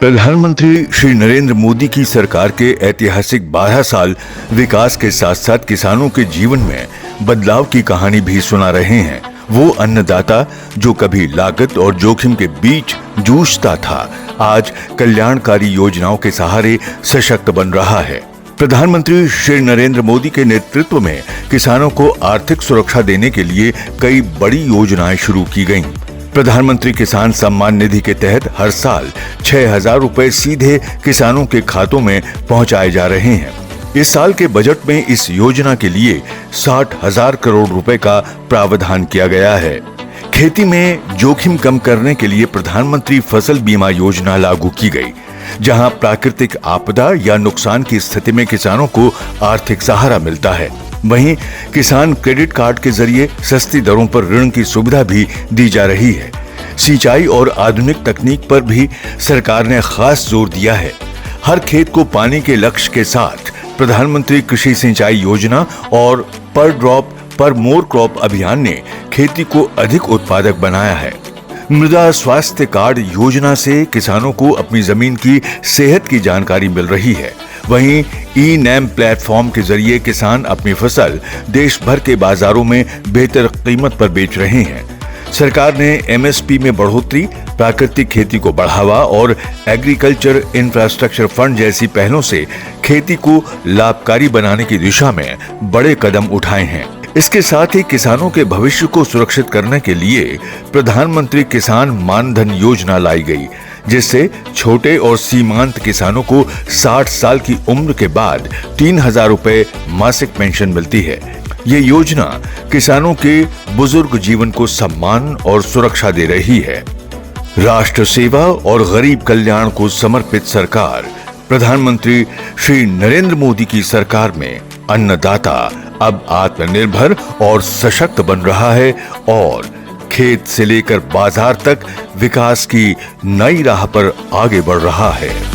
प्रधानमंत्री श्री नरेंद्र मोदी की सरकार के ऐतिहासिक 12 साल विकास के साथ साथ किसानों के जीवन में बदलाव की कहानी भी सुना रहे हैं। वो अन्नदाता जो कभी लागत और जोखिम के बीच जूझता था, आज कल्याणकारी योजनाओं के सहारे सशक्त बन रहा है। प्रधानमंत्री श्री नरेंद्र मोदी के नेतृत्व में किसानों को आर्थिक सुरक्षा देने के लिए कई बड़ी योजनाएं शुरू की गईं। प्रधानमंत्री किसान सम्मान निधि के तहत हर साल 6,000 रुपए सीधे किसानों के खातों में पहुंचाए जा रहे हैं। इस साल के बजट में इस योजना के लिए 60,000 करोड़ रुपए का प्रावधान किया गया है। खेती में जोखिम कम करने के लिए प्रधानमंत्री फसल बीमा योजना लागू की गई, जहां प्राकृतिक आपदा या नुकसान की स्थिति में किसानों को आर्थिक सहारा मिलता है। वहीं किसान क्रेडिट कार्ड के जरिए सस्ती दरों पर ऋण की सुविधा भी दी जा रही है। सिंचाई और आधुनिक तकनीक पर भी सरकार ने खास जोर दिया है। हर खेत को पानी के लक्ष्य के साथ प्रधानमंत्री कृषि सिंचाई योजना और पर ड्रॉप पर मोर क्रॉप अभियान ने खेती को अधिक उत्पादक बनाया है। मृदा स्वास्थ्य कार्ड योजना से किसानों को अपनी जमीन की सेहत की जानकारी मिल रही है। वहीं ई-नैम प्लेटफॉर्म के जरिए किसान अपनी फसल देश भर के बाजारों में बेहतर कीमत पर बेच रहे हैं। सरकार ने एमएसपी में बढ़ोतरी, प्राकृतिक खेती को बढ़ावा और एग्रीकल्चर इंफ्रास्ट्रक्चर फंड जैसी पहलों से खेती को लाभकारी बनाने की दिशा में बड़े कदम उठाए हैं। इसके साथ ही किसानों के भविष्य को सुरक्षित करने के लिए प्रधानमंत्री किसान मानधन योजना लाई गई, जिससे छोटे और सीमांत किसानों को 60 साल की उम्र के बाद 3,000 रुपए मासिक पेंशन मिलती है। ये योजना किसानों के बुजुर्ग जीवन को सम्मान और सुरक्षा दे रही है। राष्ट्र सेवा और गरीब कल्याण को समर्पित सरकार प्रधानमंत्री श्री नरेंद्र मोदी की सरकार में अन्नदाता अब आत्मनिर्भर और सशक्त बन रहा है और खेत से लेकर बाजार तक विकास की नई राह पर आगे बढ़ रहा है।